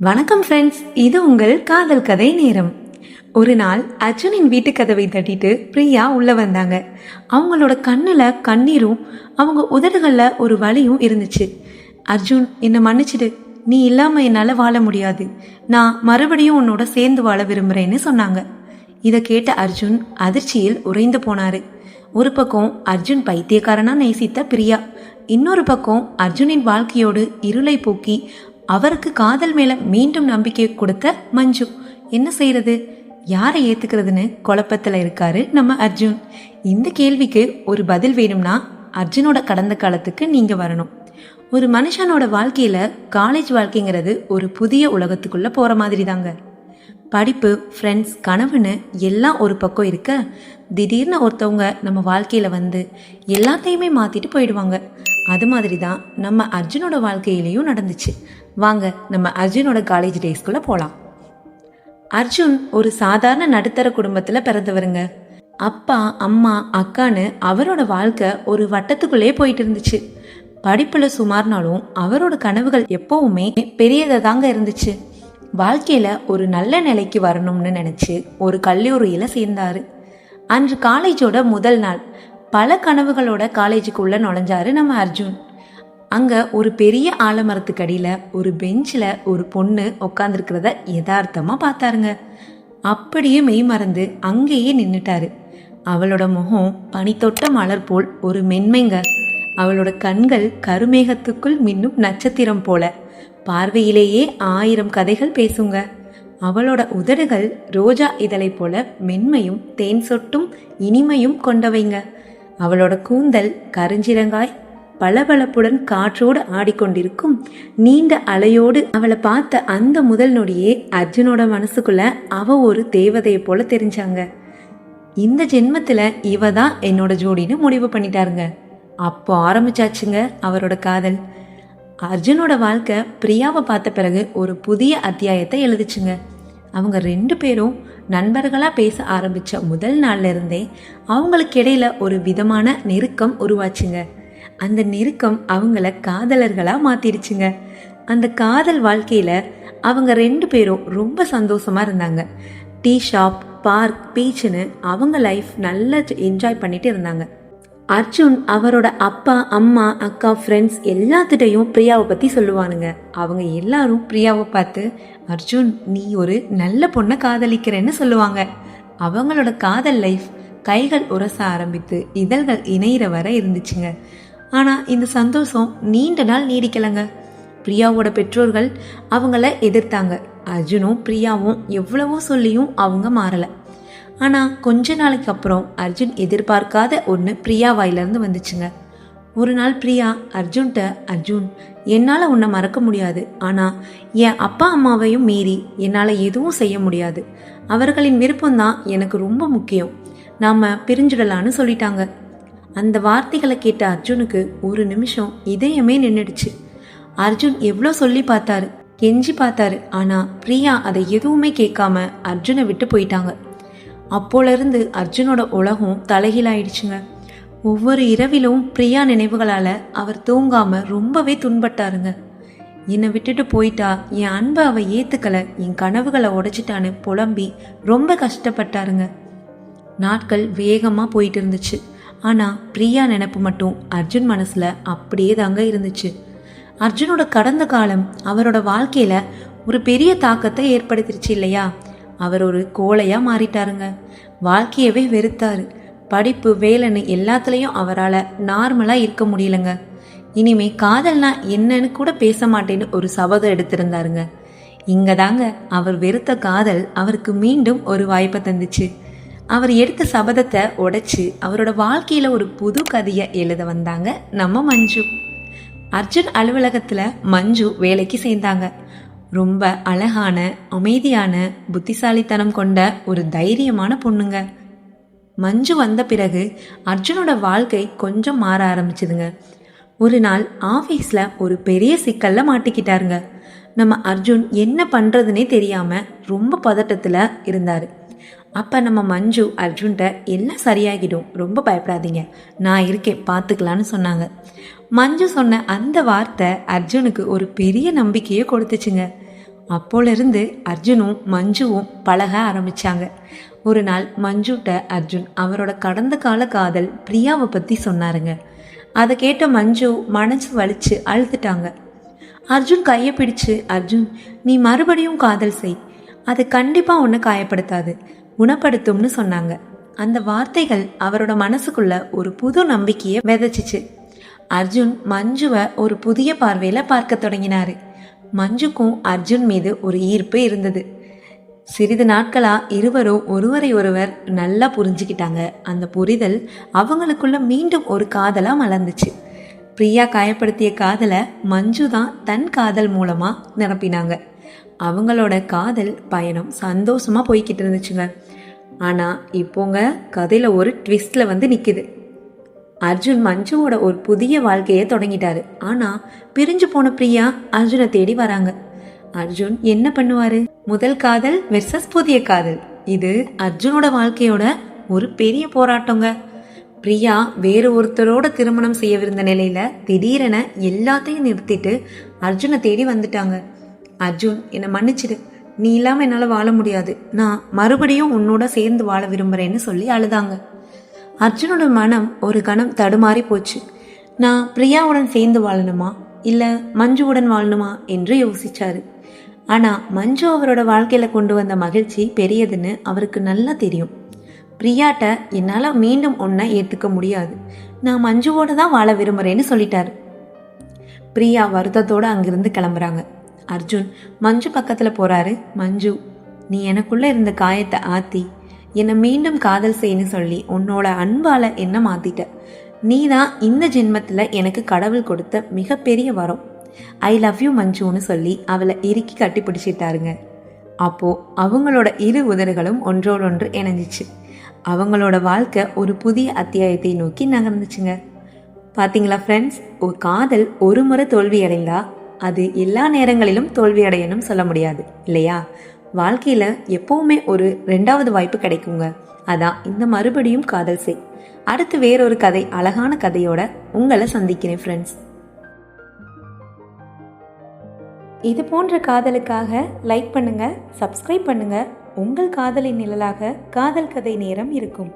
வணக்கம் ஃப்ரெண்ட்ஸ், இது உங்கள் காதல் கதை நேரம். ஒரு நாள் அர்ஜுனின் வீட்டு கதவை தட்டிட்டு பிரியா உள்ள வந்தாங்க. அவங்களோட கண்ணுல கண்ணீரும் அவங்க உதடுகளில் ஒரு வலியும் இருந்துச்சு. அர்ஜுன், என்னை மன்னிச்சிடு, நீ இல்லாம என்னால் வாழ முடியாது. நான் மறுபடியும் உன்னோட சேர்ந்து வாழ விரும்புறேன்னு சொன்னாங்க. இதை கேட்ட அர்ஜுன் அதிர்ச்சியில் உறைந்து போனாரு. ஒரு பக்கம் அர்ஜுன் பைத்தியக்காரனா நேசித்த பிரியா, இன்னொரு பக்கம் அர்ஜுனின் வாழ்க்கையோடு இருளை போக்கி அவருக்கு காதல் மேல மீண்டும் நம்பிக்கை கொடுத்த மஞ்சு. என்ன செய்யறது, யாரை ஏத்துக்கிறதுன்னு குழப்பத்துல இருக்காரு நம்ம அர்ஜுன். இந்த கேள்விக்கு ஒரு பதில் வேணும்னா அர்ஜுனோட கடந்த காலத்துக்கு நீங்க வரணும். ஒரு மனுஷனோட வாழ்க்கையில காலேஜ் வாழ்க்கைங்கிறது ஒரு புதிய உலகத்துக்குள்ள போற மாதிரி தாங்க. படிப்பு, ஃப்ரெண்ட்ஸ், கனவுன்னு எல்லாம் ஒரு பக்கம் இருக்க, திடீர்னு ஒருத்தவங்க நம்ம வாழ்க்கையில் வந்து எல்லாத்தையுமே மாற்றிட்டு போயிடுவாங்க. அது மாதிரி தான் நம்ம அர்ஜுனோட வாழ்க்கையிலையும் நடந்துச்சு. வாங்க நம்ம அர்ஜுனோட காலேஜ் டேஸ்குள்ளே போகலாம். அர்ஜுன் ஒரு சாதாரண நடுத்தர குடும்பத்தில் பிறந்தவருங்க. அப்பா, அம்மா, அக்கான்னு அவரோட வாழ்க்கை ஒரு வட்டத்துக்குள்ளே போயிட்டு இருந்துச்சு. படிப்பில் சுமார்னாலும் அவரோட கனவுகள் எப்பவுமே பெரியதாக தாங்க இருந்துச்சு. வாழ்க்கையில் ஒரு நல்ல நிலைக்கு வரணும்னு நினச்சி ஒரு கல்லூரியில் சேர்ந்தாரு. அன்று காலேஜோட முதல் நாள். பல கனவுகளோட காலேஜுக்குள்ளே நுழைஞ்சாரு நம்ம அர்ஜுன். அங்கே ஒரு பெரிய ஆலமரத்துக்கடியில் ஒரு பெஞ்சில் ஒரு பொண்ணு உட்காந்துருக்கிறத யதார்த்தமாக பார்த்தாருங்க. அப்படியே மெய் மறந்து அங்கேயே நின்றுட்டாரு. அவளோட முகம் பனித்தொட்ட மலர் போல் ஒரு மென்மைங்க. அவளோட கண்கள் கருமேகத்துக்குள் மின்னும் நட்சத்திரம் போல. பார்வையிலேயே 1000 கதைகள் பேசுங்க. அவளோட உதடுகள் ரோஜா இதழை போல மென்மையும் தேன் சொட்டும் இனிமையும் கொண்டவைங்க. அவளோட கூந்தல் கருஞ்சிரங்காய் பளபளப்புடன் காற்றோடு ஆடிக்கொண்டிருக்கும். நீண்ட அலையோடு அவளை பார்த்த அந்த முதல் நொடியே அர்ஜுனோட மனசுக்குள்ள அவ ஒரு தேவதையை போல தெரிஞ்சாங்க. இந்த ஜென்மத்துல இவ தான் என்னோட ஜோடின்னு முடிவு பண்ணிட்டாருங்க. அப்போ ஆரம்பிச்சாச்சுங்க அவரோட காதல். அர்ஜுனோட வாழ்க்கை பிரியாவை பார்த்த பிறகு ஒரு புதிய அத்தியாயத்தை எழுதிச்சுங்க. அவங்க 2 பேரும் நண்பர்களாக பேச ஆரம்பித்த முதல் நாள்ல இருந்தே அவங்களுக்கு இடையில ஒரு விதமான நெருக்கம் உருவாச்சுங்க. அந்த நெருக்கம் அவங்கள காதலர்களாக மாத்திடுச்சுங்க. அந்த காதல் வாழ்க்கையில அவங்க 2 பேரும் ரொம்ப சந்தோஷமா இருந்தாங்க. டீ ஷாப், பார்க், பீச்சுன்னு அவங்க லைஃப் நல்லா என்ஜாய் பண்ணிட்டு இருந்தாங்க. அர்ஜுன் அவரோட அப்பா, அம்மா, அக்கா, ஃப்ரெண்ட்ஸ் எல்லாத்துட்டையும் பிரியாவை பற்றி சொல்லுவானுங்க. அவங்க எல்லாரும் பிரியாவை பார்த்து, அர்ஜுன் நீ ஒரு நல்ல பொண்ணை காதலிக்கிறேன்னு சொல்லுவாங்க. அவங்களோட காதல் லைஃப் கைகள் உரச ஆரம்பித்து இதழ்கள் இணையிற வர இருந்துச்சுங்க. ஆனால் இந்த சந்தோஷம் நீண்ட நாள் நீடிக்கலைங்க. பிரியாவோட பெற்றோர்கள் அவங்கள எதிர்த்தாங்க. அர்ஜுனும் பிரியாவும் எவ்வளவோ சொல்லியும் அவங்க மாறலை. ஆனால் கொஞ்ச நாளைக்கு அப்புறம் அர்ஜுன் எதிர்பார்க்காத ஒன்று பிரியா வாயிலிருந்து வந்துச்சுங்க. ஒரு நாள் பிரியா அர்ஜுன்கிட்ட, அர்ஜுன் என்னால் உன்னை மறக்க முடியாது, ஆனால் என் அப்பா அம்மாவையும் மீறி என்னால் எதுவும் செய்ய முடியாது. அவர்களின் விருப்பம்தான் எனக்கு ரொம்ப முக்கியம். நாம் பிரிஞ்சிடலான்னு சொல்லிட்டாங்க. அந்த வார்த்தைகளை கேட்ட அர்ஜுனுக்கு ஒரு நிமிஷம் இதயமே நின்றுடுச்சு. அர்ஜுன் எவ்வளோ சொல்லி பார்த்தாரு, கெஞ்சி பார்த்தாரு. ஆனால் பிரியா அதை எதுவுமே கேட்காம அர்ஜுனை விட்டு போயிட்டாங்க. அப்போலேருந்து அர்ஜுனோட உலகம் தலைகீழாயிடுச்சுங்க. ஒவ்வொரு இரவிலும் பிரியா நினைவுகளால் அவர் தூங்காமல் ரொம்பவே துன்பட்டாருங்க. என்னை விட்டுட்டு போயிட்டா, என் அன்பை அவள் ஏற்றுக்கலை, என் கனவுகளை உடைச்சிட்டான்னு புலம்பி ரொம்ப கஷ்டப்பட்டாருங்க. நாட்கள் வேகமாக போயிட்டு இருந்துச்சு. ஆனால் பிரியா நினைப்பு மட்டும் அர்ஜுன் மனசில் அப்படியே தாங்க இருந்துச்சு. அர்ஜுனோட கடந்த காலம் அவரோட வாழ்க்கையில் ஒரு பெரிய தாக்கத்தை ஏற்படுத்திருச்சு இல்லையா? அவர் ஒரு கோழையாக மாறிட்டாருங்க. வாழ்க்கையவே வெறுத்தாரு. படிப்பு, வேலைன்னு எல்லாத்துலேயும் அவரால் நார்மலாக இருக்க முடியலங்க. இனிமே காதல்னா என்னன்னு கூட பேச மாட்டேன்னு ஒரு சபதம் எடுத்திருந்தாருங்க. இங்கே தாங்க அவர் வெறுத்த காதல் அவருக்கு மீண்டும் ஒரு வாய்ப்பை தந்துச்சு. அவர் எடுத்த சபதத்தை உடைச்சு அவரோட வாழ்க்கையில் ஒரு புது கதையை எழுத வந்தாங்க நம்ம மஞ்சு. அர்ஜுன் அலுவலகத்தில் மஞ்சு வேலைக்கு சேர்ந்தாங்க. ரொம்ப அழகான, அமைதியான, புத்திசாலித்தனம் கொண்ட ஒரு தைரியமான பொண்ணுங்க. மஞ்சு வந்த பிறகு அர்ஜுனோட வாழ்க்கை கொஞ்சம் மாற ஆரம்பிச்சுதுங்க. ஒரு நாள் ஆஃபீஸில் ஒரு பெரிய சிக்கல்ல மாட்டிக்கிட்டாருங்க. நம்ம அர்ஜுன் என்ன பண்ணுறதுனே தெரியாமல் ரொம்ப பதட்டத்தில் இருந்தார். அப்போ நம்ம மஞ்சு அர்ஜுன்கிட்ட எல்லாம் சரியாகிடும், ரொம்ப பயப்படாதீங்க, நான் இருக்கேன், பார்த்துக்கலான்னு சொன்னாங்க. மஞ்சு சொன்ன அந்த வார்த்தை அர்ஜுனுக்கு ஒரு பெரிய நம்பிக்கையை கொடுத்துச்சுங்க. அப்போலேருந்து அர்ஜுனும் மஞ்சுவும் பழக ஆரம்பிச்சாங்க. ஒரு நாள் மஞ்சுட்ட அர்ஜுன் அவரோட கடந்த கால காதல் பிரியாவை பற்றி சொன்னாருங்க. அதை கேட்ட மஞ்சு மனசு வலிச்சு அழுதுட்டாங்க. அர்ஜுன் கையை பிடிச்சு, அர்ஜுன், நீ மறுபடியும் காதல் செய், அது கண்டிப்பாக உன்னை காயப்படுத்தாது, குணப்படுத்தும்னு சொன்னாங்க. அந்த வார்த்தைகள் அவரோட மனசுக்குள்ள ஒரு புது நம்பிக்கையை விதைச்சிச்சு. அர்ஜுன் மஞ்சுவை ஒரு புதிய பார்வையில் பார்க்க தொடங்கினாரு. மஞ்சுக்கும் அர்ஜுன் மீது ஒரு ஈர்ப்பு இருந்தது. சிறிது நாட்களா இருவரும் ஒருவரை ஒருவர் நல்லா புரிஞ்சுக்கிட்டாங்க. அந்த புரிதல் அவங்களுக்குள்ள மீண்டும் ஒரு காதலா மலர்ந்துச்சு. பிரியா காயப்படுத்திய காதலை மஞ்சு தான் தன் காதல் மூலமா நிரப்பினாங்க. அவங்களோட காதல் பயணம் சந்தோஷமா போய்கிட்டு இருந்துச்சுங்க. ஆனா இப்போங்க கதையில ஒரு ட்விஸ்ட்ல வந்து நிக்குது. அர்ஜுன் மஞ்சுவோட ஒரு புதிய வாழ்க்கையை தொடங்கிட்டாரு. ஆனா பிரிஞ்சு போன பிரியா அர்ஜுனை தேடி வராங்க. அர்ஜுன் என்ன பண்ணுவாரு? முதல் காதல் வெர்சஸ் புதிய காதல். இது அர்ஜுனோட வாழ்க்கையோட ஒரு பெரிய போராட்டங்க. பிரியா வேறு ஒருத்தரோட திருமணம் செய்யவிருந்த நிலையில திடீரென எல்லாத்தையும் நிறுத்திட்டு அர்ஜுனை தேடி வந்துட்டாங்க. அர்ஜுன், என்னை மன்னிச்சிடு, நீ இல்லாம என்னால வாழ முடியாது, நான் மறுபடியும் உன்னோட சேர்ந்து வாழ விரும்புறேன்னு சொல்லி அழுதாங்க. அர்ஜுனோட மனம் ஒரு கணம் தடுமாறி போச்சு. நான் பிரியாவுடன் சேர்ந்து வாழணுமா இல்ல மஞ்சுவுடன் வாழணுமா என்று யோசிச்சாரு. ஆனா மஞ்சு அவரோட வாழ்க்கையில கொண்டு வந்த மகிழ்ச்சி பெரியதுன்னு அவருக்கு நல்லா தெரியும். பிரியாட்ட என்னால மீண்டும் ஒன்ன ஏத்துக்க முடியாது, நான் மஞ்சுவோட தான் வாழ விரும்புறேன்னு சொல்லிட்டாரு. பிரியா வருத்தத்தோட அங்கிருந்து கிளம்புறாங்க. அர்ஜுன் மஞ்சு பக்கத்துல போறாரு. மஞ்சு, நீ எனக்குள்ள இருந்த காயத்தை ஆத்தி என்னை மீண்டும் காதல் செய்யன்னு சொல்லி உன்னோட அன்பால என்ன மாத்திட்ட. நீ தான் இந்த ஜென்மத்துல எனக்கு கடவுள் கொடுத்த மிகப்பெரிய வரம். ஐ லவ் யூ மஞ்சுன்னு சொல்லி அவளை இறுக்கி கட்டி பிடிச்சிட்டாருங்க. அப்போ அவங்களோட இரு உதடுகளும் ஒன்றோடொன்று இணைஞ்சிச்சு. அவங்களோட வாழ்க்கை ஒரு புதிய அத்தியாயத்தை நோக்கி நகர்ந்துச்சுங்க. பாத்தீங்களா ஃப்ரெண்ட்ஸ், ஒரு காதல் ஒரு முறை தோல்வி அடைந்தா அது எல்லா நேரங்களிலும் தோல்வி அடையணும் சொல்ல முடியாது இல்லையா? வாழ்க்கையில எப்பவுமே ஒரு 2வது வாய்ப்பு கிடைக்குங்க. அதான் இந்த மறுபடியும் காதல் செய். அடுத்து வேறொரு கதை, அழகான கதையோட உங்களை சந்திக்கிறேன் ஃப்ரெண்ட்ஸ். இது போன்ற காதலுக்காக லைக் பண்ணுங்க, சப்ஸ்கிரைப் பண்ணுங்க. உங்கள் காதலின் நிழலாக காதல் கதை நேரம் இருக்கும்.